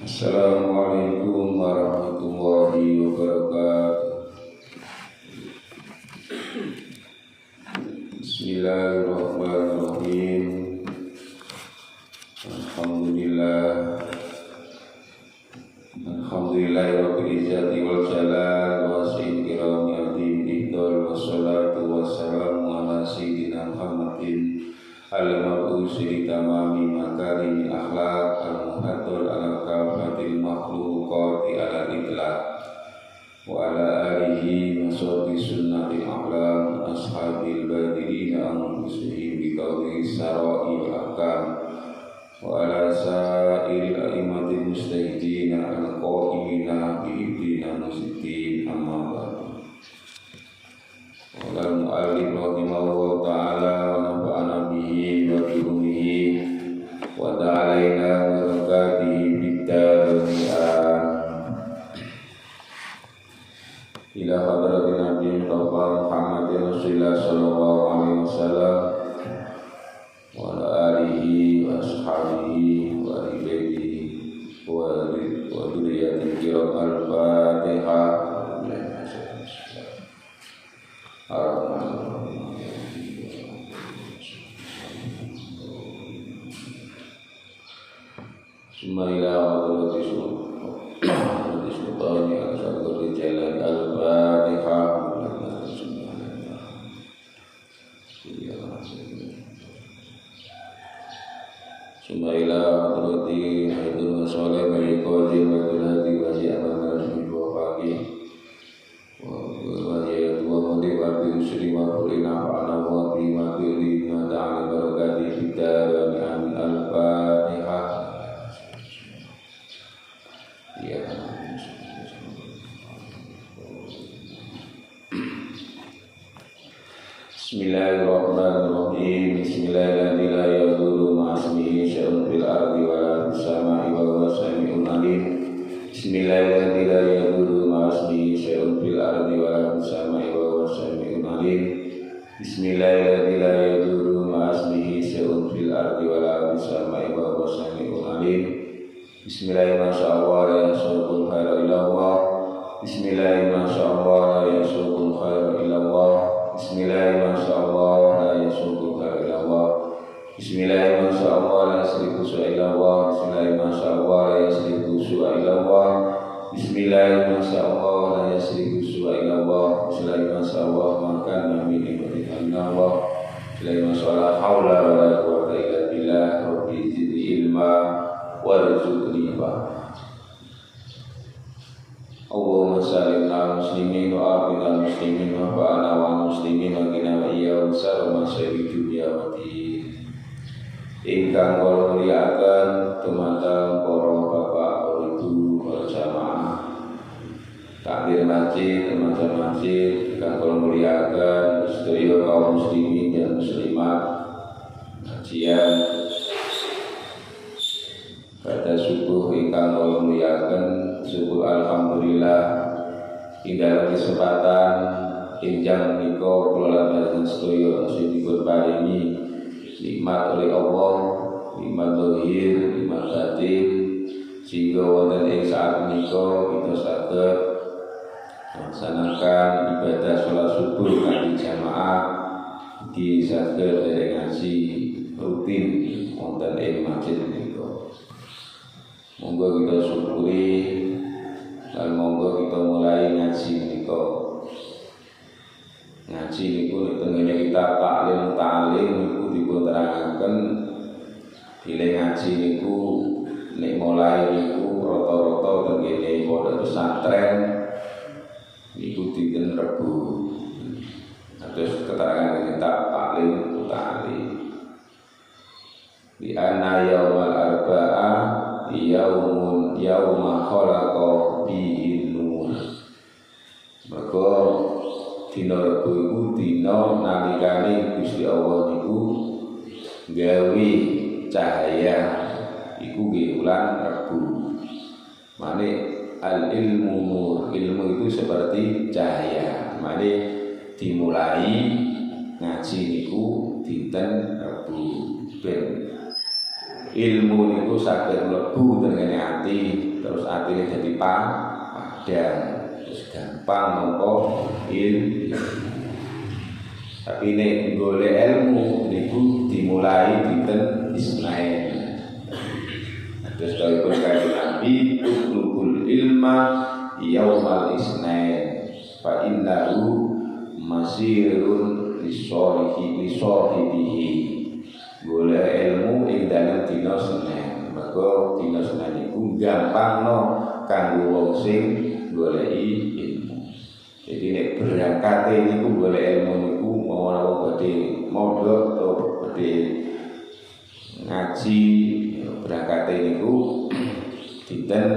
Assalamualaikum warahmatullahi wabarakatuh. Bismillahirrahmanirrahim. Alhamdulillahirabbil izzati wal jalal wa sayyidil azim idul wassalatu wassalamu ala sayyidina Muhammadin al-mab'usi tamami makarimil akhlaq al-muhaddal ala kafatil makhluqati ala itlaq wa ala alihi wa sahbihi sunnatil a'lam ashabil badirina anfusihim bi qawli sarai wal ahkam wa ala sa'iril a'immatil mustahidina al-qa'imina bi ibdina musiddin amma ba'du. Qala al-mu'allif rahimahullahu ta'ala wa nafa'ana bihi wa bi ulumihi wa ta'alaina barakatihi bid-darain ila hadratin Nabi Mustafa Muhammadin Rasulullah sallallahu alaihi wasallam wa ala alihi wa ashabihi wa ibadihi wa dzurriyyatil kiram al-Fatihah. Bismillah Sultani al-Sadri Jalan al-Fatihah. Bismillah Hadrati Haidul Masoleh Merikozi wa Tulhati wa Si'aman Rasmi wa Faqih wa Yayat wa Mudi wa Biusri wa Kulina fa'ana wa Bima Bili wa ta'ala barakati fitah wa ni'amin al-Fatihah. Bismillahirrahmanirrahim. Bismillahirrahmanirrahim. La yadurru ma'asmihi syai'un fil ardi wa la fis sama'i wa huwa sami'un alim. Bismillahirrahmanirrahim. La yadurru ma'asmihi syai'un fil ardi wa la fis sama'i wa huwa sami'un alim. Bismillahirrahmanirrahim. La yadurru ma'asmihi syai'un fil ardi wa la fis sama'i wa huwa sami'un alim. Bismillahirrahmanirrahim. Masyaallah la yasuqul khaira illa Allah. Bismillahirrahmanirrahim. Masyaallah la yasuqul khaira illa Allah. Bismillahirrahmanirrahim. Masyaallah la yasuqul khaira illa Allah. Bismillahirrahmanirrahim. Masyaallah la yasrifu su'a illa Allah. Bismillahirrahmanirrahim. Masyaallah la yasrifu su'a illa Allah. Bismillahirrahmanirrahim. Masyaallah la yasrifu su'a illa Allah. Bismillahirrahmanirrahim. Masyaallah makan nabi ibn Allah. Bismillahirrahmanirrahim. Masyaallah haula wa la quwwata illa billah. Rabbi zidni ilma warzuqni fahma. Allahumma salli ala muslimin wa afina muslimin wa fa'ana wa muslimin wa qina wa iyyahu sarma syari dunya wa din. Ingkang kula mulyakaken dumateng para bapak ibu para jamaah takmir masjid teman-teman masjid ingkang kula mulyakaken sedaya kaum muslimin dan muslimat kajian pada subuh ingkang kula mulyakaken subuh alhamdulillah ing dalam kesempatan enjang menika kula lan sedaya sedipun paringi nikmat oleh Allah, nikmat zahir, nikmat batin, sehingga wonten ing saat menika kita saged melaksanakan ibadah sholat subuh kanthi jamaah di saged dereng ngaji rutin wonten ing masjid menika. Monggo kita syukuri dan monggo kita mulai ngaji menika. Ngaji niku tengene kita taklim niku dipun terangaken bilih ngaji niku nek mulai niku rata-rata tengene pondok pesantren niku dinten Rebo. Terus keterangan kita taklim di anna yaumal arba'ah yauma khalaqa bihi nur. Maka dina Rebo iku dina nalikane Gusti Allah niku gawe cahaya iku nggih wulan Rebo. Mane al ilmu nur, ilmu itu seperti cahaya. Mane dimulai ngaji niku dinten Rebo ben ilmu niku saged mlebu tengene ati atine dadi padang terus gampang nampa ilmu. Tapi nek golek ilmu niku dimulai dinten Isnin. Terus kalau berkait Nabi utlubul ilma yaumal Isnin fa innahu masirun lisahibihi. Golek ilmu ing dalem dina Senin. Mergo dina Senin iku gampangno kanggo wong sing goleki ilmu. Jadi nek berangkate niku golek ilmu niku mau badhe mondok atau badhe ngaji berangkate niku dinten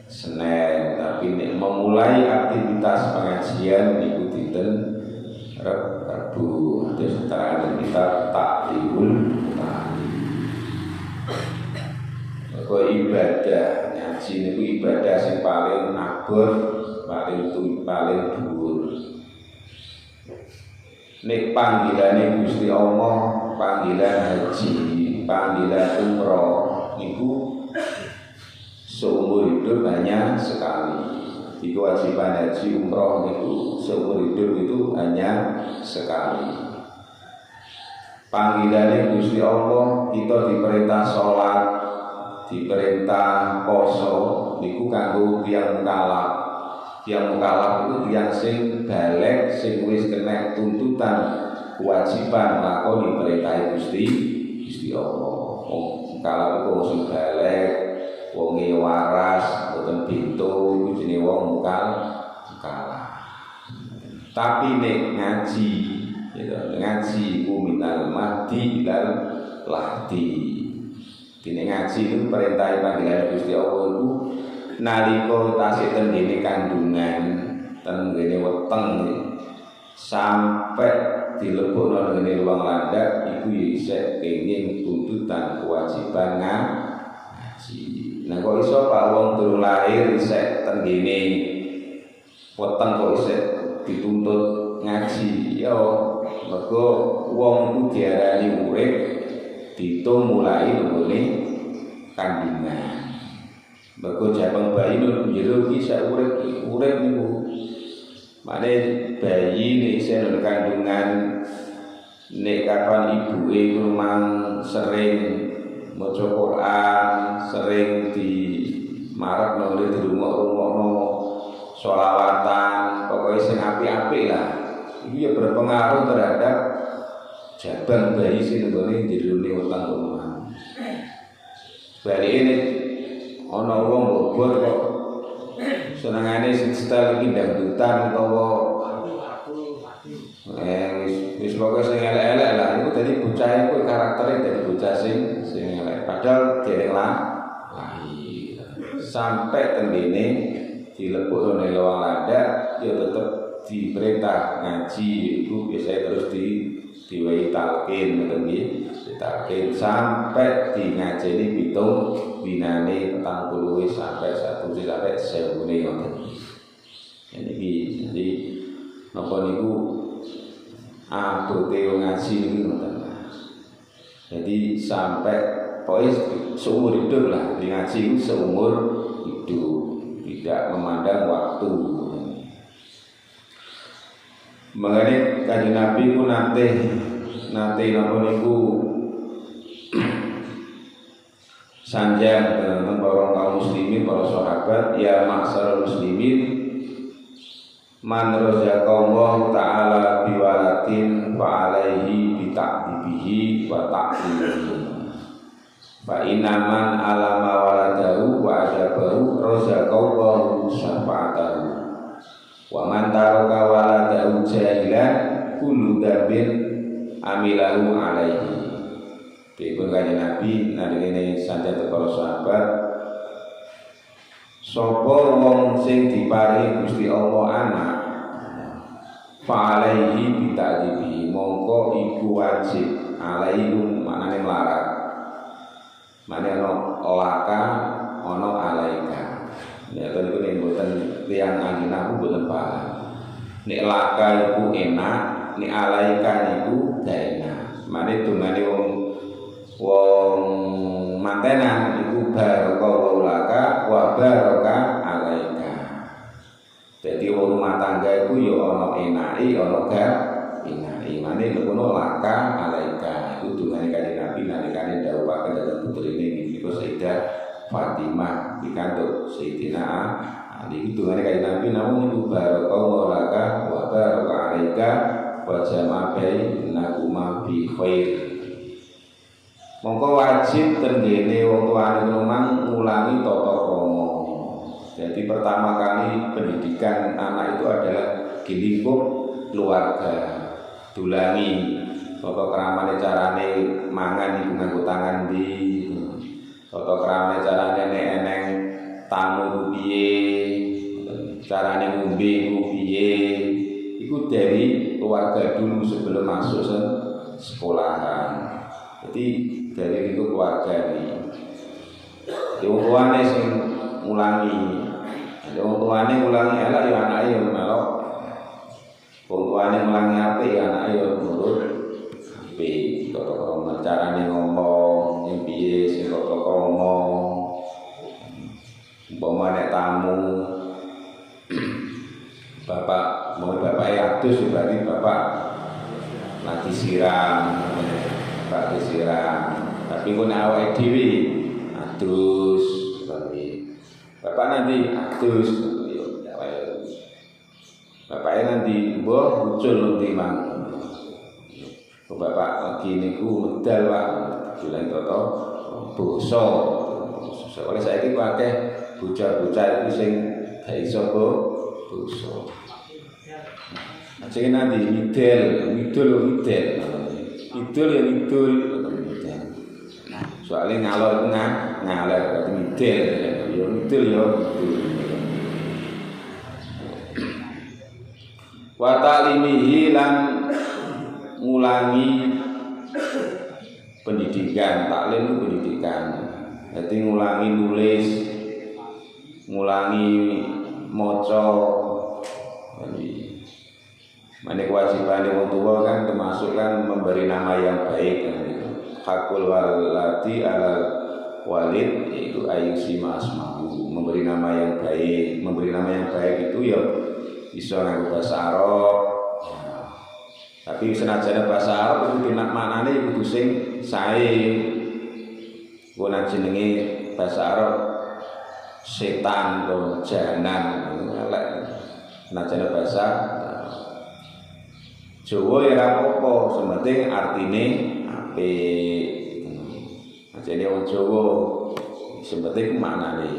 Senin, tapi nek memulai aktivitas pengajian niku dinten Rabu. Terus setelah kita takliful kok ibadah ngaji niku ibadah sing paling abot, paling dhuwur. Nek panggilane Gusti Allah, panggilan haji, panggilan umroh niku seumur hidup hanya sekali. Di kewajiban haji umroh niku seumur hidup itu hanya sekali. Panggilannya Gusti Allah, kita diperintah sholat, diperintah poso niku kanggo tiyang mukallaf. Tiyang mukallaf itu tiyang sing balik, sing wis kena tuntutan kewajiban nglakoni perintah Gusti Allah. Wong mukallaf iku wong sing balik, wong waras, boten bintu, jenenge wong mukallaf. Tapi nek ngaji, ngaji ku minal mahdi ilal lahdi. Dene ngaji itu perintah panggilan Gusti Allah itu nalika tasih tendene kandungan, tendene weteng sampai dilebokno ngene ruang landak iku ya isih kenging tuntutan kewajiban ngaji. Nah kok iso Pak wong durung lahir isih tendene weteng kok isih dituntut ngaji? Ya mergo wong iku diarani urip diitung mulai nggone kandungan. Mergo jabang bayi nang jero iki sak urip niku. Mane bayi nek isih nang kandungan nek kapan ibuke memang sering maca Quran, sering di marak nang dirungok-rungokno sholawatan, pokoknya sing apik-apik lah. Itu ya berpengaruh terhadap jabang bayi sing nggone dirune weteng omah. Bali ini ana wong bobot kok senengane sing setel iki dangdutan utawa wis pokoke sing elek-elek lah iku dadi bocah iku karaktere dadi bocah sing elek padahal dereng lahir sampai tendene dilebokno ning lawang landak ya tetep diperintah ngaji itu biasanya terus diwehi talqin ngoten nggih ditalqin sampai di ngajeni pitung dinane 40 sampai 1 sampai 1000 ngoten. Jadi napa niku abote ngaji niku ngoten. Jadi sampai pokoknya seumur hidup lah di ngaji itu seumur hidup, tidak memandang waktu. Mengenai kanjeng Nabi ku nate napa niku sanjang dengan para kaum muslimin, para sahabat, ya ma'syarul muslimin, man razaqallahu ta'ala biwalatin fa alaihi bi ta'dibihi wa ta'limihi. Fa inna man alama waladahu wa adabahu razaqallahu syafa'atahu. Wa man taraka waladahu jahilan kullu dzambin amilahu alaihi. Dipun kanjeng Nabi nalika sanjang para sahabat, sapa wong sing diparingi Gusti Allah anak fa alaihi bi ta'dibi, mongko iku wajib alaihi maknane melarat. Mane ana laka ana alaika. Ya tadi niku nek mboten tiyang angin mboten paham. Nek laka iku enak, nek alaika niku gak enak. Mane dungane wong mantenan iku baraka wa laka wa baraka laka alaika. Itu dungane Kanjeng Nabi nalikane dawuhaken dhateng putrine niku Sayyidah Fatimah pikantuk Sayyidina Ali. Itu dungane Kanjeng Nabi namun niku barakallahu laka wa baraka alaika wa jama'a bainakuma bi khair. Mongko wajib tenggene wong tuane memang ngulangi tata krama. Jadi pertama kali pendidikan anak itu adalah di lingkup keluarga. Dulangi tata kramane carane mangan iku nganggo tangan ndi. Tata kramane carane nek eneng tamu piye, carane ngombe piye. Iku dari keluarga dulu sebelum masuk sekolahan. Jadi dari itu keluarga ini. Wong tuane sing ngulangi. Wong tuane ngulangi elek ya anake yo melok. Wong tuane ngulangi apik ya anake yo nurut. Apik tata krama carane ngomong, yen piye sing tata krama. Umpama nek tamu bapak mau adus berarti bapak lagi siram. Bapak siram. Tapi kok nek awake dhewe adus bapak nanti adus bapaknya nanti mbah ucul timbang bapak lagi niku medal Pak bilang toto basa oleh saiki akeh bocah-bocah iku sing gak iso basa sing nanti idul ya idul soalnya ngalor ngalor berarti ngidil ya wa ta'limihi lan ngulangi pendidikan. Taklim pendidikan, jadi ngulangi nulis, ngulangi maca. Mane kewajiban wong tua kan termasuk kan memberi nama yang baik kan itu. Hakul walati alal walid yaitu ayyusima asmahu, memberi nama yang baik. Memberi nama yang baik itu ya bisa nganggo bahasa Arab. Tapi senajan bahasa Arab itu maknane kudu sing sae. Wong jenenge bahasa Arab setan atau janan elek. Senajan bahasa Jawa ya apa-apa, sementing artine apik. Ajane wong Jawa sementing maknane.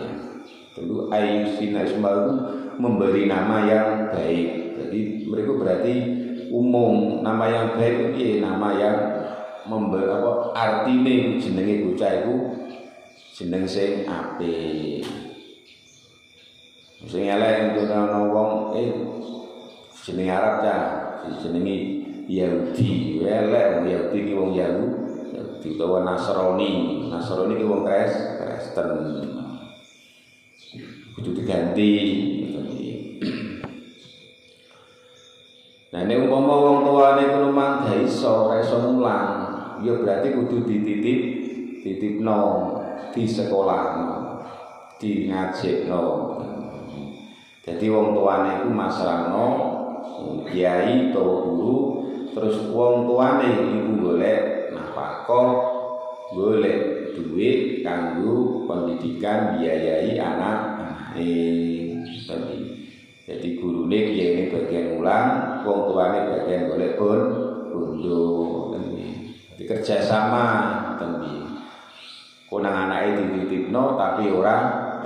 Tentu ayyusina ismahu memberi nama yang baik. Jadi mereka berarti umum nama yang baik itu nama yang memberi apa artine jenenge bocah iku jeneng sing apik. Sing elek itu ana wong jeneng Arab ta, jenenge Yahudi. Elek Yahudi ki wong Yahudi utawa Nasrani. Nasrani ki wong Kristen. Kudu diganti. Nah, nek umpama wong tuane ku memang gak iso, ora iso mulang, ya berarti kudu dititipno di sekolahno, di ngajekno. Jadi wong tuane ku masrahno kiai utawa guru, terus wong tuane iku golek nafkah, golek duit kanggo pendidikan biayai anak-anake. Jadi gurune kiyaine bagian ulang, wong tuane bagian golek bondo. Jadi kerjasama tembi. Konang anake dititipno tapi ora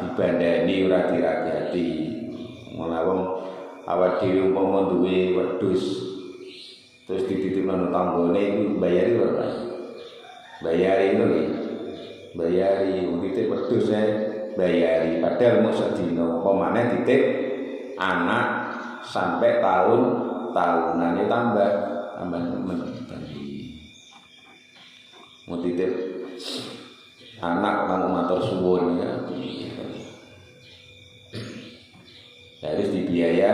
dibandani, ora diragati. Wong awak dhewe umpama duwe wedhus terus dititipno nang tanggane iku bayari ora? Bayari itu nggih. Bayari wong titip wedhus bayari padahal mung sedina apa maneh titip anak sampai tahunannya tambah mau titip anak kamu matur suwun ya harus dibiaya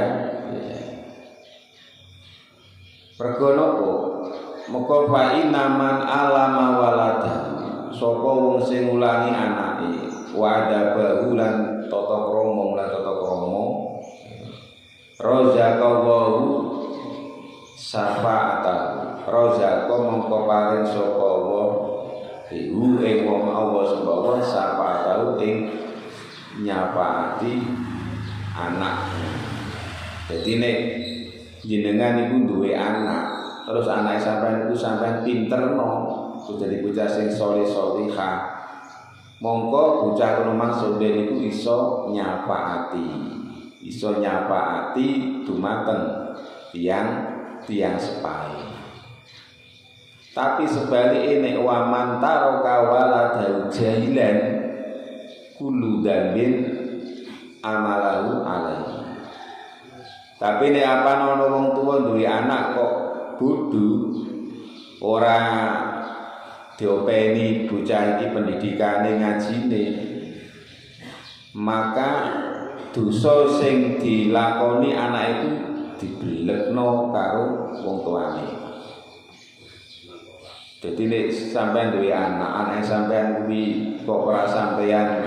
mergo napa moko fa inaman alama walada sapa wong sing ngulangi anake wada bahulan tata krama lan tata krama rozaqallahu syafa'atahu rozaqo mongko paring sapa wa ing wong Allah sapa sapa tau ing nyapaati anak. Jadi nek jenengan iku duwe anak, terus anak sampean iku sampean pinterno, jadi bocah sing saleh-salehah. Mongko bocah kono maksud niku iso nyapaati dumateng tiang sepahe. Tapi sebaliknya nek waman taraka waladau jahilan kullu dzambin amalahu alaihi. Tapi nek apa ana wong tuwa duwe anak kok bodho ora diopeni bocah iki pendidikane ngajine, maka dosa sing dilakoni anak itu dibelekno karo wong tuane. Jadi nek sampean duwe anak sampean kuwi kok ora sampean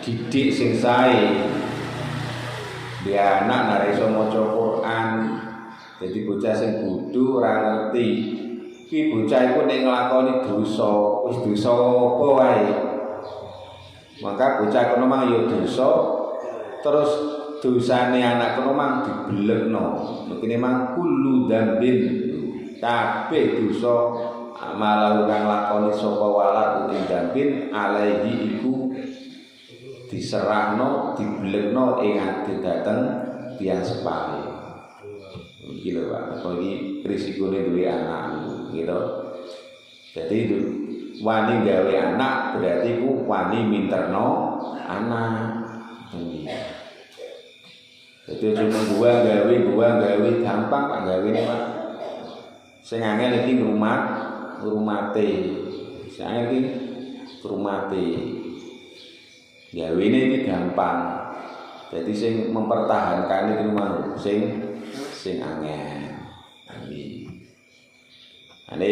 didik sing sae. Dia anak ora iso maca Quran. Jadi bocah sing bodho ora ngerti. Ki bocah iku nek nglakoni dosa, wis dosa apa wae. Maka bocah kono mang ya dosa, terus dosane anak kono mang dibelekno. Mekene mang kullu dzambin kabeh dosa malah kang lakoni sapa walad ing dzambin alaihi iku diserahno dibelekno ing ati dateng tiyang sepahe. Iki lho Pak, kok iki risikone duwe anak gitu. Jadi itu wani gawe anak berarti ku wani minterno anak. Jadi cuma gua gawe gampang Pak gawe ini Pak. Sing angel iki ngrumate. Sing angel iki ngrumate. Gawe ini gampang. Jadi sing mempertahankan iki rumah sing angel. Amin. Ane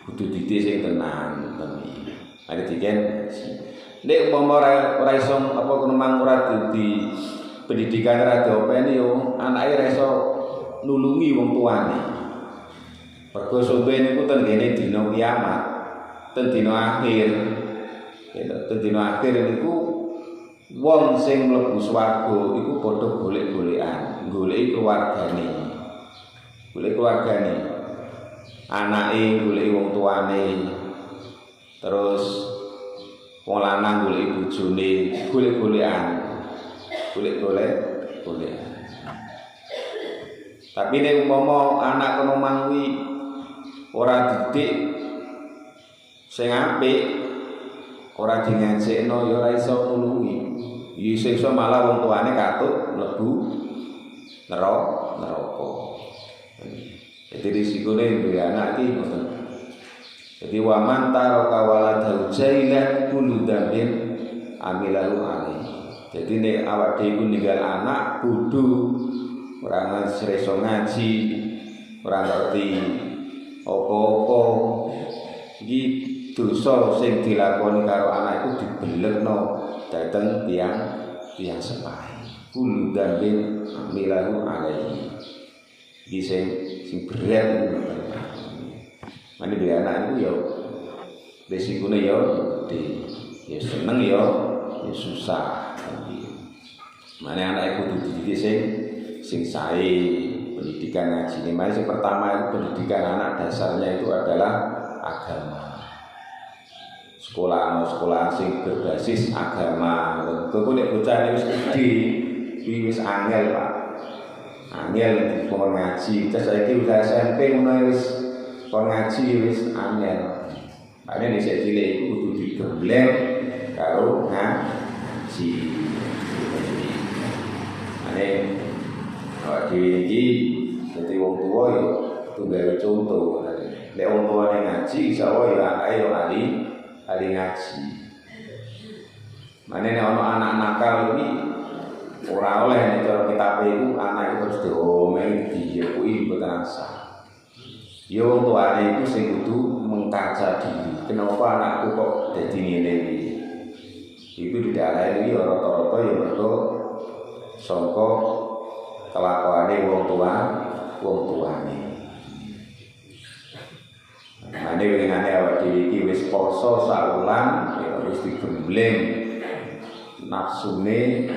kudu didik sing tenan tenan. Ane diken nek umpama ora iso apa kono mang ora di pendidikan ora diopeni yo anake ora iso nulungi wong tuane. Mergo sampe niku ten kene dina kiamat, ten dina akhir. Ten dina akhir niku wong sing mlebu swarga iku padha golek-golekan, goleki keluargane. Golek keluargane. Anake goleki wong tuane, terus wong lanang goleki bojone, golek-golekan. Golek-golekan. Tapi nek umpama anak kono mangwi ora didik sing apik, ora dingasekno ya ora iso nulungi. Ya iso malah wong tuane katut mlebu neraka. Jadi risikone duwe anak iki ngoten. Jadi wa man taraka waladau jailan kullu dzambin amilahu alaihi. Jadi nek awak dhewe ninggal anak bodho, ora iso ngaji, ora ngerti apa-apa, iki dosa sing dilakoni karo anak iku dibelekno dhateng tiyang sepahe. Kullu dzambin amilahu alaihi. Iki sing berat mane duwe anak iku ya resikone ya gede, ya seneng ya susah. Mane anak kudu dididik sing sae, pendidikan ngaji. Mane sing pertama itu pendidikan anak dasarnya itu adalah agama. Sekolah sing berbasis agama. Kok nek bocah wis gede, wis angel Pak. Angel kon ngaji, terus saiki wis SMP ngono wis kon ngaji wis angel. Makane nek cilik iku kudu digembleng karo ngaji. Mane awak dhewe iki dadi wong tuwa ya kudu gawe conto. Nek wong tuwane ngaji insyaallah ya anake yo ahli ngaji. Mane nek ana anak nakal iki ora oleh nek cara kitabe iku anak iku terus diomel diyekuki mboten asah. Ya wong tuane iku sing kudu mengkaca diri. Kenapa anakku kok dadi ngene iki? Iku didalani iki rata-rata ya mergo saka kelakuane wong tuane. Mane winane awak dhewe iki wis poso saulan ya wis digembleng nafsune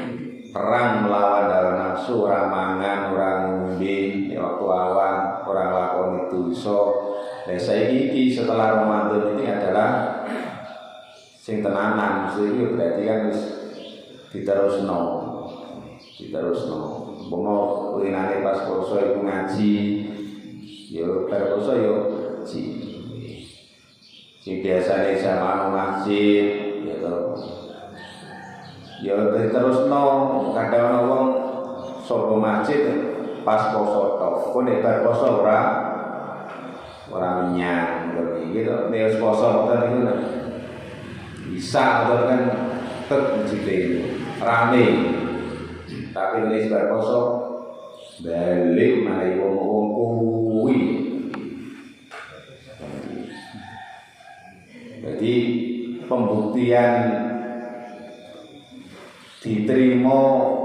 perang melawan hawa nafsu, ora mangan, ora ngombe, ya waktu awan, ora lakoni dosa. Lah saiki iki setelah Ramadan ini adalah sing tenanan, iki berarti kan wis diterusno. Bomo winane pas poso iku ngaji, ya bar poso ya ngaji. Sing biasane jamaah masjid, ya to. Ya terusno kadang ana wong saka masjid pas poso tok. Kok nek bar poso ora menyang gitu. Nek poso ngoten niku bisa atau kan tetep masjid rame. Tapi nek bar poso balik mari wong-wong kuwi. Jadi pembuktian diterima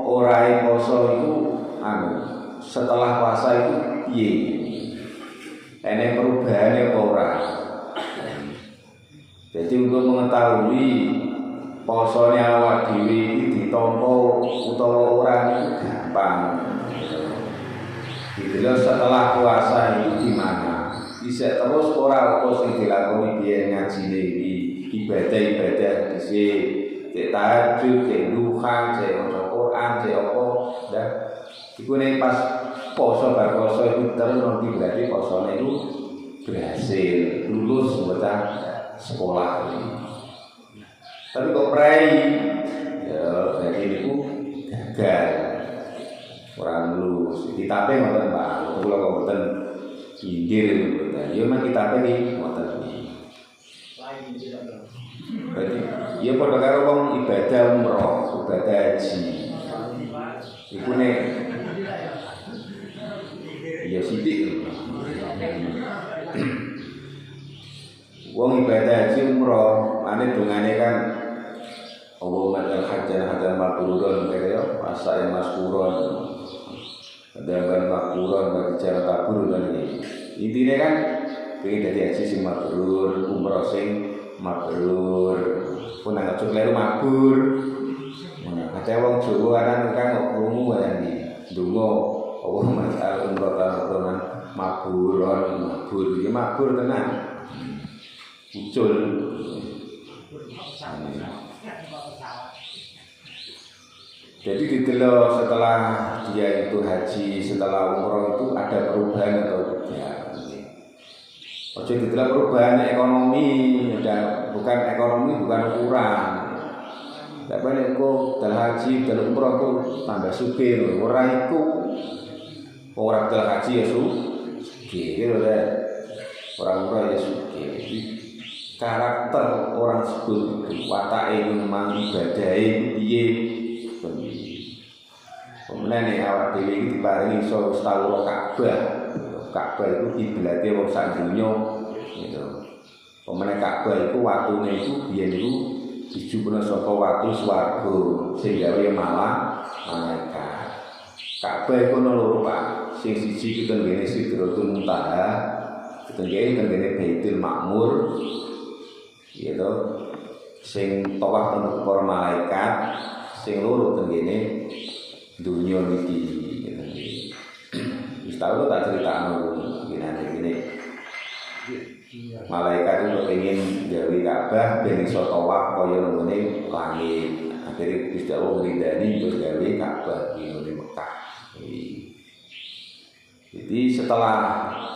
ora poso itu setelah puasa itu piye? Ene perubahane apa ora? Jadi untuk mengetahui posone awak dhewe iki ditampa utawa ora itu gampang. Didelok setelah puasa itu gimana? Bisa terus ora apa sing dilakoni biyen ngajine iki ibadah-ibadah dhisik, cek tahajud, cek duha, cek maca Quran, cek apa dah. Iku nek pas poso bar poso itu terus nanti berarti posone itu berhasil lulus buatan sekolah ini. Tapi kok prai ya berarti itu gagal. Orang lulus. Kitabe ngoten Pak. Kula kok mboten indir mboten. Ya mah kitabe iki ngoten iki. Berarti ya padha karo wong ibadah umroh, ibadah haji. Iku nek ya sithik. Wong ibadah haji umroh, ane dungane kan Allahumma ja'al hajjana mabrurun kaya asa yang maskuron. Ada makburan bagi cara kabur dan ini. Intinya kan pengen jadi haji sing mabrur, umroh sing mabrur. Pun anggap cukleru mabur. Ada wong Jawa kan kok krungu kan iki. Ndonga Allah masal umroh kan mabur. Ya mabur tenan. Ucul. Jadi didelok setelah dia itu haji, setelah umroh itu ada perubahan atau tidak? Ojo didelok perubahan ekonomi, dan bukan ekonomi, bukan ukuran. Tapi nek kok dal haji, dal umroh kok tambah sugih, ora iku. Ora dal haji ya sugih, gitu deh. Orang umroh ya sugih. Karakter orang sebut itu, watake memang ibadahe piye. Kemudian nih awak dewi ini diparingi iso setahun Ka'bah itu kiblatnya wong sak dunya gitu. Kemudian Ka'bah itu watune itu biyen itu dijupuna saka watu swarga sing gawe malah malaikat. Ka'bah iku ono loro Pak. Sing siji kita ngene Sidratul Muntaha, kita ngene Baitul Ma'mur. Gitu. Sing tawaf untuk para malaikat, sing loro tengene dunia niki ngene iki. Wis tau tak critakno ngene. Malaikat itu pengen gawe Ka'bah ben iso tawaf kaya ngene langit. Akhire Gusti Allah ngridani terus gawe Ka'bah di Mekah. Jadi setelah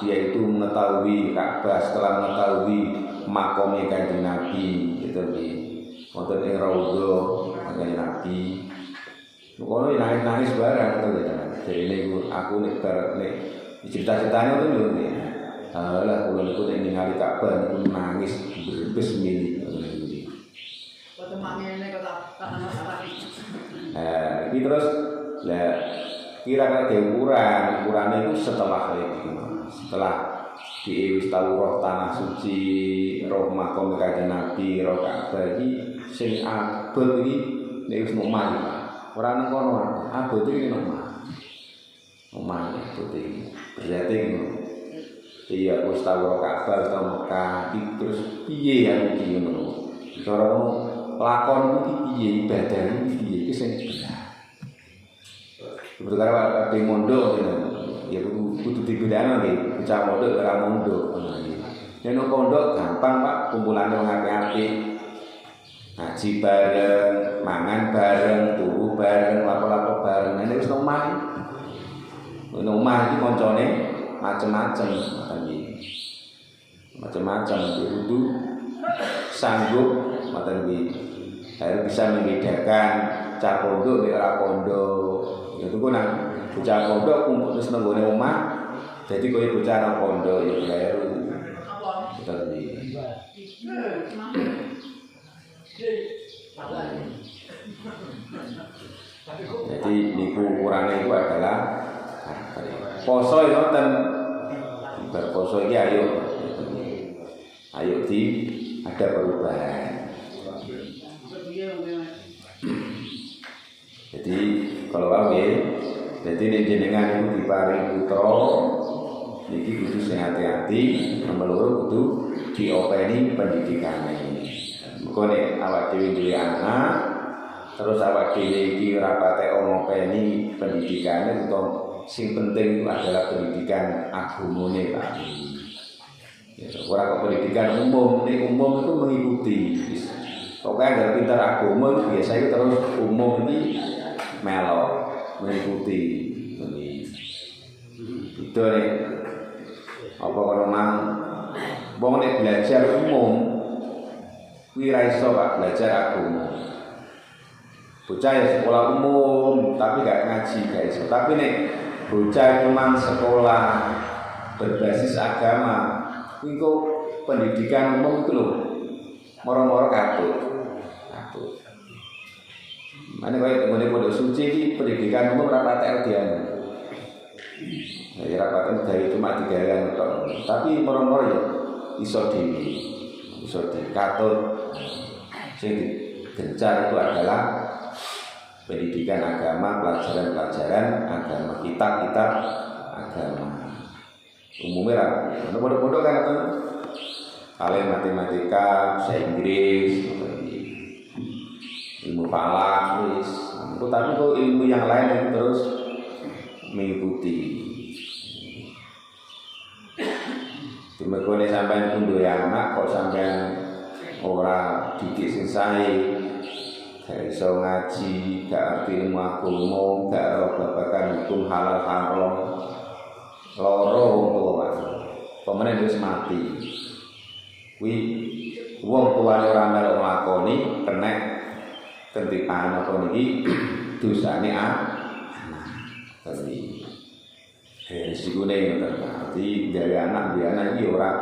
dia itu mengetahui Ka'bah, setelah mengetahui makomnya Kanjeng Nabi gitu wonten ing raudhah Kanjeng Nabi. Pokoke nangis-nangis barang to ya. Jadi aku nek cerita-ceritanya itu lho nek. Alah kula niku nek ningali Ka'bah niku nangis berbes mili. Foto maknane kok tak masalah iki. Iki terus lah kira-kira ukurannya itu setelah itu, setelah diwis tahu roh tanah suci, roh makom Kanjeng Nabi, roh Ka'bah iki sing abot iki nek wis omah. Ora nang kono, abot iki omah. Omah abot iki. Berarti ngono. Iya wis tau Ka'bah ta Mekah iki terus piye aku iki ngono. Cara lakon iki piye ibadah iki piye iki sing bener. Sebenarnya waktu mondok ya kudu dibedakno nggih, bocah mondok ora mondok. Yen pondok gampang Pak, kumpulane wong apik-apik. Ngaji bareng, mangan bareng, turu bareng, lapo-lapo bareng. Nek wis omah. Nek omah iki kancane macem-macem macam-macam itu sanggup ngoten iki harus bisa membedakan cah pondok nek ora pondok itu ku nang bocah pondok kumpul wis nang gone omah dadi koyo bocah nang pondok ya kleru ngoten iki jadi niku ukurannya itu adalah poso itu kan berposo ini ayo di ada perubahan. Jadi kalau wae, jadi nek jenengan itu diparing putra, niki kudu sing hati-hati, nomor loro kudu diopeni pendidikane. Muga nek awak dhewe duwe anak, terus awak dhewe iki ora patek ngopeni pendidikane utawa sing penting itu adalah pendidikan agamane Pak. Ya, ora kok pendidikan umum, nek umum itu mengikuti. Pokoke anggere pinter agama biasa itu terus umum iki melok mengikuti. Itu nek apa kalau mang wong nek belajar umum kuwi ra iso Pak belajar agama. Bocah ya sekolah umum tapi gak ngaji gak iso. Tapi nek bocah memang sekolah berbasis agama, itu pendidikan umum itu loh, moro-moro katut. Mana kau kemudian pondok suci ini pendidikan umum rapat LDN. Jadi rapat dari cuma 3 hari tapi moro-moro ya iso katut. Sing gencar itu adalah pendidikan agama, pelajaran-pelajaran agama, kitab-kitab agama. Umumnya pondok-pondok kan kalian matematika, bahasa Inggris, ilmu falak, tapi kok ilmu yang lain itu terus mengikuti. Cuma kalau sampai pun dua anak, kok sampai orang didik sing sae. Gak iso ngaji, gak arti ilmu agama, gak ora babagan hukum halal haram. Loro wong tuwa. Pemene wis mati. Kuwi wong tuwane ora melok nglakoni kena kentipan apa niki dosane anak. Dadi resikune ngoten. Dadi gawe anak iki ora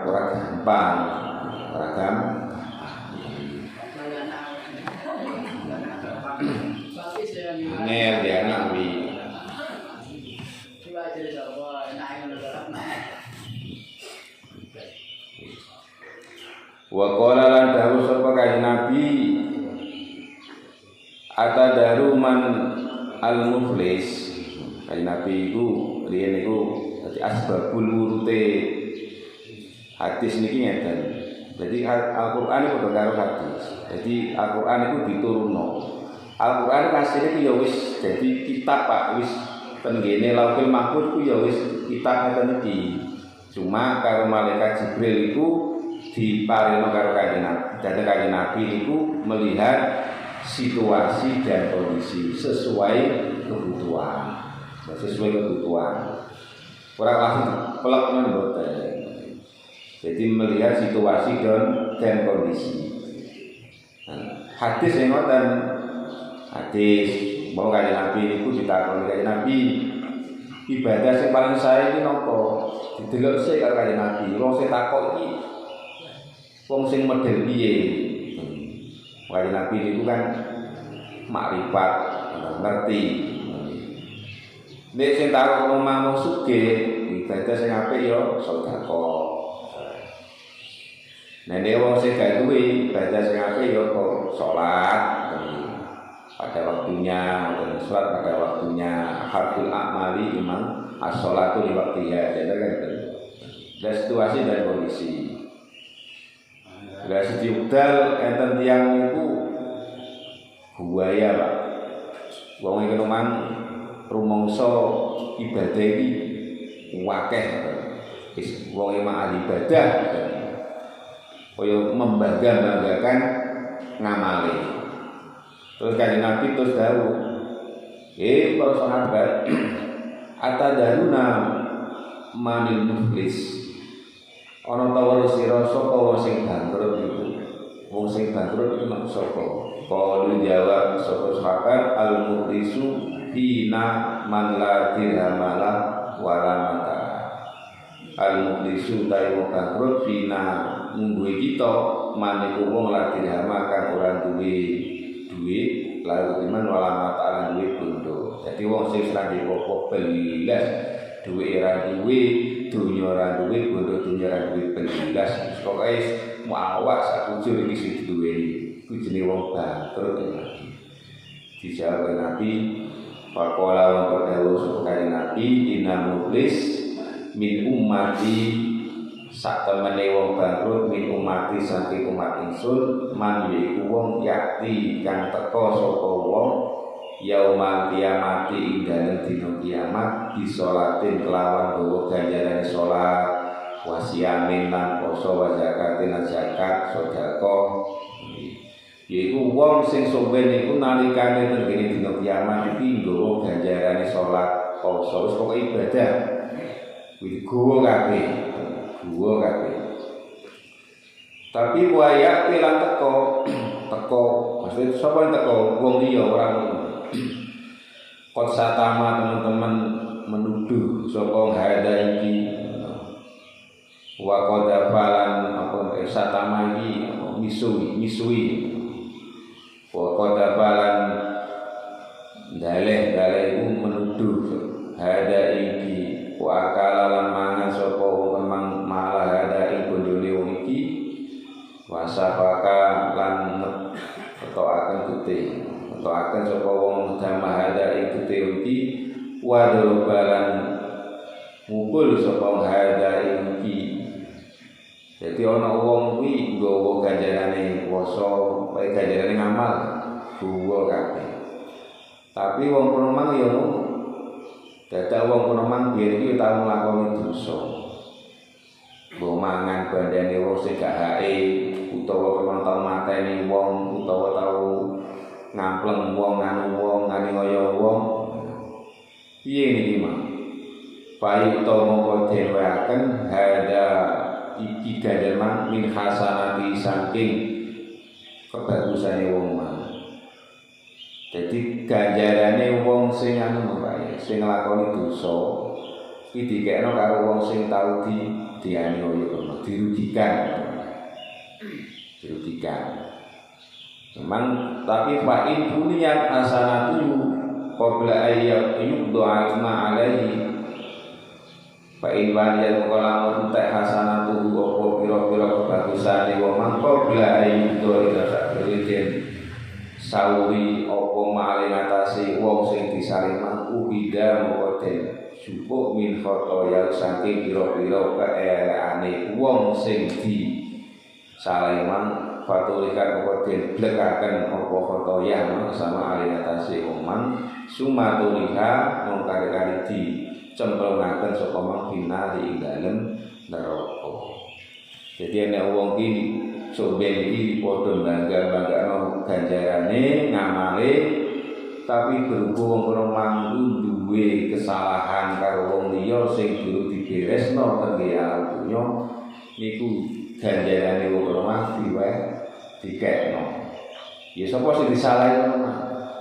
gampang. Ora gampang. Ngel dia anak wi. Wa qala lan dawuh sapa kanjeng Nabi atadaru man al-muflis. Kanjeng Nabi iku riyen iku dadi asbabul wurute hadis niki ngeten. Jadi Al-Qur'an itu karo hadis. Jadi Al-Qur'an itu diturunno. Al-Qur'an asline ku ya wis dadi kitab Pak, wis tenggene Lauhul Mahfuz ku ya wis kitab ngeten iki. Cuma karo malaikat Jibril iku diparingno karo kanjeng Nabi iku melihat situasi dan kondisi sesuai kebutuhan. Sesuai kebutuhan. Ora langsung pelak mboten. Jadi melihat situasi dan kondisi. Hadis yang ngoten. Hadis bahwa kanjeng Nabi itu ditakoni kanjeng Nabi ibadah sing paling sae iki napa? Didelok sik karo kanjeng Nabi. Wong sing takok iki wong sing model piye? Kanjeng Nabi itu kan makrifat, ngerti. Nek sing takok omah wong sugih, ibadah sing apik ya sedekah. Nek wong sing gak duwe ibadah sing apik ya kok salat pada waktunya, sholat pada waktunya, hafil amali imam as-sholatu li waqtiha. Jadi kan dan situasi dan kondisi. Lah siji wekdal enten tiyang niku buaya, Pak. Wong iki memang rumangsa ibadah iki akeh. Wis wong emang ahli ibadah. Kaya membangga-banggakan ngamale. Terus kanjeng Nabi terus dawuh, para sahabat, atadaruna manil muflis. Ana ta weruh sira sapa wong sing bangkrut iku? Wong sing bangkrut iku nek sapa? Qalu jawab sapa sahabat al-muflisu hina man la dirhamala wala mata. Al-muflisu ta wong bangkrut hina mungguhe kita maniku wong la dirhama kang ora duwe duit lalu iman wala mata lan duwe bondo. Dadi wong sing ora duwe apa belas duwe ora duwe dunya ora duwe bondo dunya ora duwe belas pokoke muawak sakujur iki sing duweni kuwi jenenge wong bangkrut iki. Dijawab Nabi faqala wa qadawu supaya Nabi inna muflis min ummati sak temene wong bangkrut min umati saking umat ingsun man yaiku wong yakti kang teka sapa wong yaumul kiamati ing dalem dina kiamat disolatin kelawan gawa ganjaran salat wasiamin lan poso wa zakatin lan zakat sedekah yaiku wong sing soben iku nalikane tengene dina kiamat iki nggawa ganjaran salat poso wis pokoke ibadah kuwi gowo kabeh. Tapi wayak pilang teko maksudnya sapa yang teko wong liya ora ngono. Kot satama teman-teman menuduh sapa hada iki wa qadafalan apa satama iki misui wa qadafalan daleh iku menuduh hada iki wa kalalan mangan sapa wong memang malah ada ing bojone wong iki wasafaka lan ketoaken gete ketoaken sapa wong jamaah ada ing gete iki wadrobalan mukul sapa ada ing iki. Dadi ana wong kuwi nggawa ganjarane puasa wae ganjarane ngamal buwa kabeh. Tapi wong kono mang ya ngono. Dadak wong kono mang biyen iki tau nglakoni dosa. Mbok mangan bandane wong sing gak hake utawa penonton mateni wong utawa tau ngampleng wong ngani kaya wong. Piye niki Mas? Payu utawa mongko dewaken hada iki ganjaran min hasanati saking kebagusane wong mang. Jadi ganjarane wong sing anu Pak, sing nglakoni dosa iki dikekno karo wong sing tau dianiaya, dirugikan. Memang tapi fa in buniyat hasanatu qabla ayyab yubda ma alaihi fa in baniyat qalamun ta hasanatu apa pira-pira kebagusane wong mang qabla ayyubda ila sakrijen sawi apa male ngatasi wong sing disaliman ubida mboten supuk min khotoya saking pira-pira keelekane wong sing di saliman fatulika mboten blekaken apa khotoya sama ale ngatasi wong man sumatulika mung kali-kali di cemplungaken saka mang binari ing dalem neraka. Jadi nek wong iki soben iki padha bangga-banggakno ganjarane ngamale tapi berhubung wong mang duwe kesalahan karo wong liya sing durung diberesno tengge dunya niku ganjarane wong mang dikekno. Ya sapa sing disalahi ngono?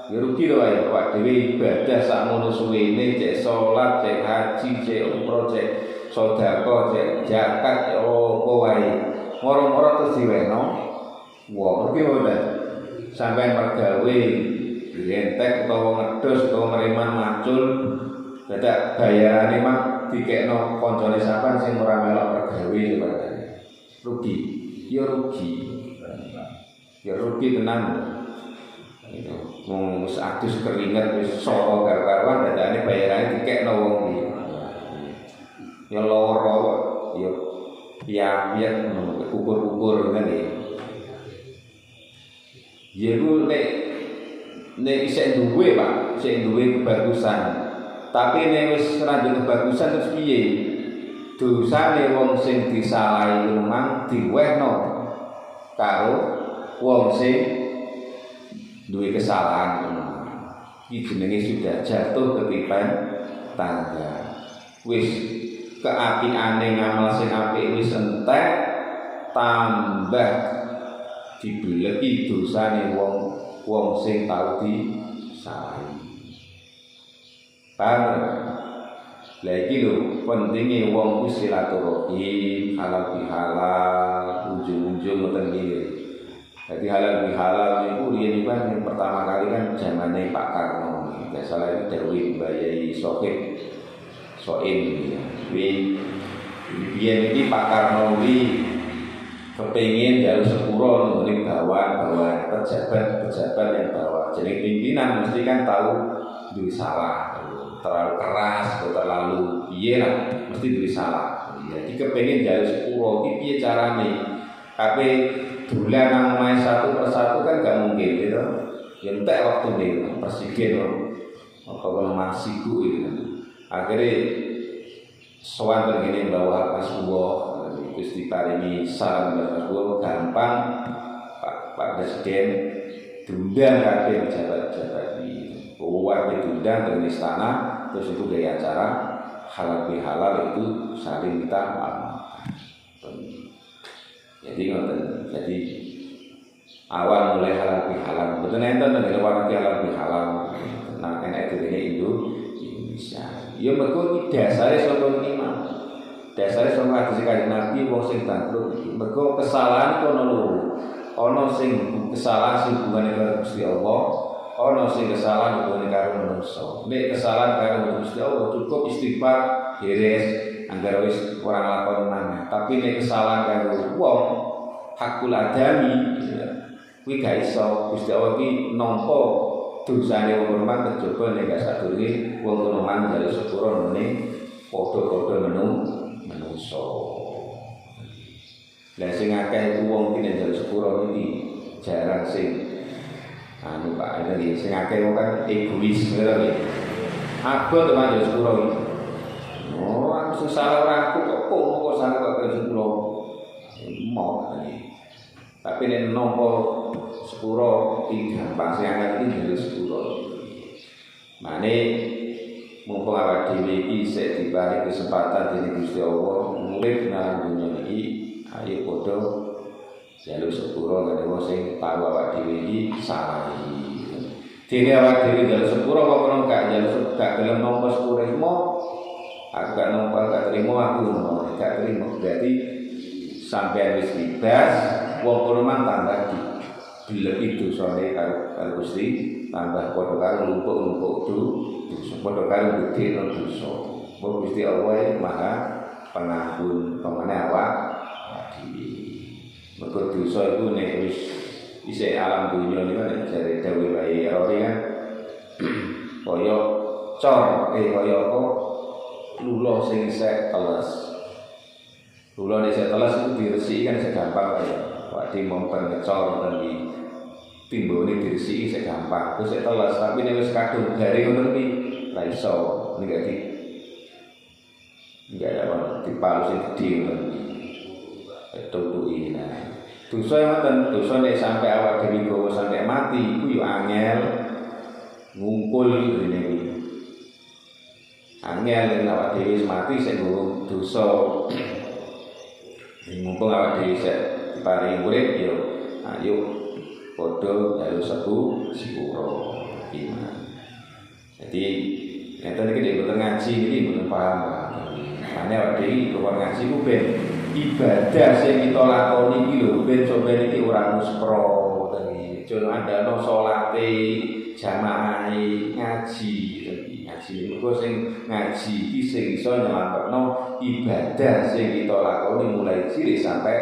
Ya rugi lho ae Pak dhewe ibadah sakmono suwene cek salat, cek haji, cek umroh, cek sedekah, cek zakat apa wae. Moro-moro terus diweno. Wah, rugi ora? Sampai mergawe rentek utawa ngedus utawa meriman macul dadak bayarane mak dikekno kancane sampean sing ora melok mergawe sebenarnya. Rugi. Ya rugi tenan. Wong wis adus keringet wis soro karo-karoan dadane bayarane dikekno wong iki. ya lara ya piye ukur-ukur ngene. Ya ku nek isih duwe Pak, isih duwe kebagusan. Tapi nek wis ora duwe kebagusan terus piye? Dosane wong sing disalahi memang diwehno karo wong sing duwe kesalahan. Iki jenenge sudah jatuh ketipan tangga. Wis keapiane ngamal sing apik wis entek tambah dibeleki dosane wong sing tau disalahi. Paham? Lah iki lho pentinge wong ku silaturahim halal bihalal ujung-ujung ngoten iki. Jadi halal bihalal niku riyen yang pertama kali kan zamane Pak Karno. Enggak salah itu Darwin Bayai Sohib Soim. Riyen iki Pak Karno iki kepengin jalur sepuro nggone bawa pejabat yang bawa. Jadi pimpinan mesti kan tahu duwe salah. Terlalu keras atau terlalu piye lah mesti duwe salah. Jadi kepengin jalur sepuro iki piye carane? Tapi dolan nang omahe satu persatu kan gak mungkin gitu. Ya entek waktu nih presiden apa masiku itu. Akhirnya sowan begini bahwa Rasulullah Gusti paringi saran Rasulullah gampang Pak Presiden diundang kabeh pejabat-pejabat iki. Wae diundang ke istana terus itu gaya acara halal bihalal itu saling minta maaf. Jadi awal mulai halal bihalal. Betul enten nek luar negeri halal bihalal. Nah enak dene Indonesia. Ya mergo dasare saka iman. Dasare saka hadis Kanjeng Nabi wong sing bangkrut mergo kesalahan kono loro. Ana sing kesalahan sing hubungane karo Gusti Allah, ana sing kesalahan hubungane karo manusa. Nek kesalahan karo Gusti Allah cukup istighfar beres anggar wis ora nglakoni maneh. Tapi nek kesalahan karo wong hakul adami kuwi gak iso. Gusti Allah iki nampa dosane wong rumah kejaba nek gak sadurunge wong rumah njaluk sepuro meneh padha-padha menungso. Lah sing akeh wong iki nek njaluk sepuro iki jarang sing Pak iki sing akeh wong kan egois ngono iki. Abot teman njaluk sepuro iki. Oh, aku salah ora aku kok salah kok njaluk sepuro. Mau iki. Tapi nek nampa sepuro iki gampang sing akeh iki njaluk sepuro. Mane mumpung awak dhewe iki isih diparingi kesempatan dening Gusti Allah urip nang dunya iki, ayo padha njaluk sepuro karo wong sing tau awak dhewe iki salah. Dene awak dhewe njaluk sepuro kok ora gak njaluk gak gelem nampa sepuro aku gak nampa gak trimo aku gak trimo. Berarti sampeyan wis bebas wong rumah tambah dilebih dosane karo Gusti tambah padha karo lumpuk-lumpuk dosa padha karo gede dosa. Wong Gusti Allah Maha Pengampun pemane awak dhewe. Mergo dosa iku nek wis isih alam dunya niku nek jare dawuh wae ora kan kaya cor kaya apa lula sing isih teles. Lula nek isih teles iku diresiki kan segampang kaya Wadi mompen ngecor ngoten iki. Timbone diresiki sik gampang, terus sik teles, tapi nek wis kadung garing ngoten iki ra iso. Nek enggak ada apa dipalus gede ngoten iki. Tutuki nah. Dosa ngoten, dosa nek sampai awak dhewe gawa sampai mati iku yo angel ngumpul ngene iki. Angel nek awak dhewe mati sik nggo dosa. Mumpung awak dhewe sik paring urip yo ayo padha njaluk sepuro iman. Jadi ngeten iki nek boten ngaji iki boten paham. Mane awake dhewe keluar ngaji ku ben ibadah sing kita lakoni iki lho ben sampeyan iki ora muspro ngoten iki. Jane andano salate jamaahe ngaji ngaji niku sing ngaji iki sing iso nyelametno ibadah sing kita lakoni mulai cilik sampai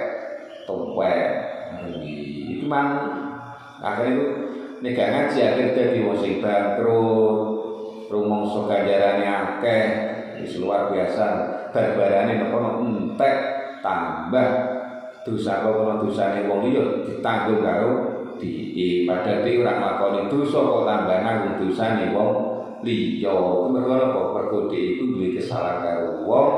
tuwek. Itu man akhirnya itu nek gak ngaji akhirnya dadi wong sing bangkrut, rumangsa ganjarane akeh, wis luar biasa barbarane napa entek tambah dosa kok dosane wong liya ditanggung karo di padahal iki ora nglakoni dosa kok tambah nanggung dosane wong liya mergo apa pergo iku duwe kesalahan karo wong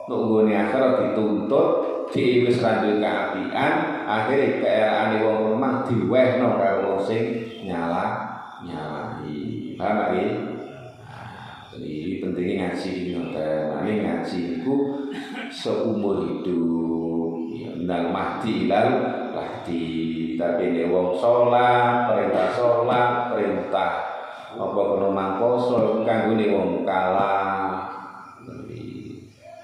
nek nggone akhirat dituntut dhewe wis randuwe kaapian akhire keelane wong rumah diwehno karo wong sing nyalahi paham iki. Jadi pentingnya ngaji ngoten. Ini ngaji itu seumur hidup. Ya, nang mati ilal lahdi. Tapi ini wong sholat, perintah apa kono mangkoso kanggone wong kalah.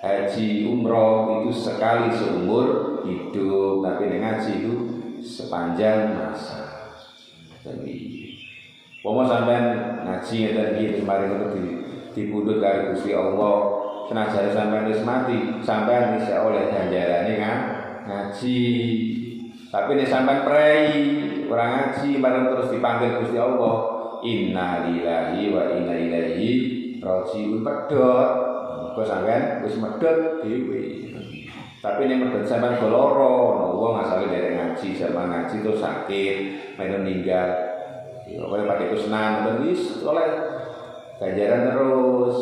Haji umroh itu sekali seumur hidup, tapi ngaji itu sepanjang masa. Jadi pomo sampean ngaji ngeten iki kemarin itu dipundhut karo Gusti Allah, senajan sampean wis mati, sampean bisa oleh ganjarane ngaji. Tapi nek sampean prei ora ngaji bareng terus dipanggil Gusti Allah, inna lillahi wa inna ilaihi raji'un pedhot. Kok sampean wis medhot dhewe. Tapi nek medhot sampean goloro, wong asale derek ngaji, sampean ngaji terus sakit, meninggal. Ya oleh pakai kusnan terus oleh ganjaran terus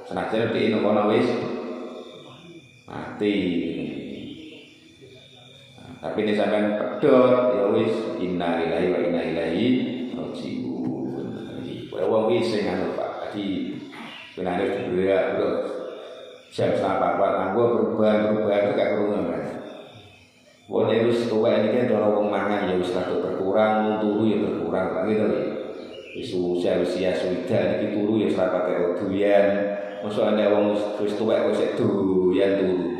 senajan di kono wis mati. Tapi ini sampean pedhot ya wis innalillahi wa inna ilaihi raji'un. Wong wis sing anu Pak di benane berak bro. Jam 4 nganggo berubah gak krungu Mas. Wong wis tuwek iki cara wong mangan ya wis rada berkurang, turu ya berkurang Pak gitu ya. Wis usia sudah iki turu ya ora patek doyan. Mosok ana wong wis tuwek kok sik doyan turu.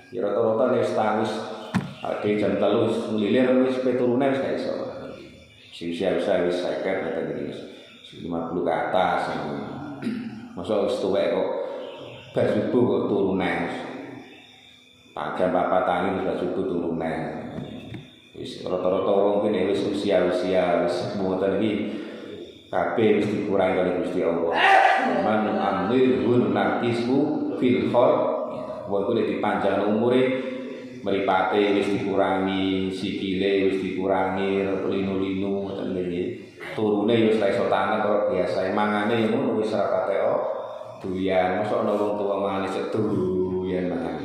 Ya rata-rata nek wis ade jam 3 ngelilir wis turune wis gak iso. Usia wis 50 ngeten iki wis 50 ke atas. Mosok wis tuwek kok bar subuh kok turu neh. Jam 4 tangi wis subuh turu neh. Wis rata-rata wong kene wis usia wis ngoten iki kabeh wis dikurangi kali Gusti Allah. Man amrihun naqismu fil khalq. Wong kuwi dipanjang umure mripate wis dikurangi, sikile wis dikurangi, linu-linu ngoten nggih. Turune wis ora iso tangan karo biasa. Mangane ya ngono wis ora patek doyan. Mosok ana wong tuwa mangane sik doyan mangan.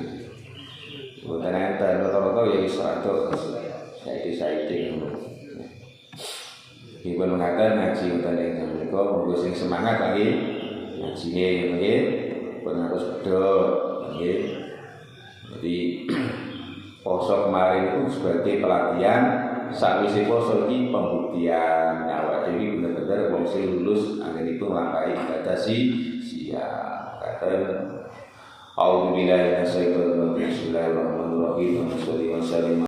Mboten enten rata-rata ya wis rada saiki ngono. Dipun ngaten ngaji wonten ing menika monggo sing semangat lagi ngajine nggih pun harus pedhot nggih. Jadi poso kemarin itu sebagai pelatihan, sakwise poso iki pembuktian awak dhewe bener-bener wong sing lulus anggenipun nglampahi ibadah siap. Katen A'udzu billahi minasyaitonir rajim. Bismillahirrahmanirrahim.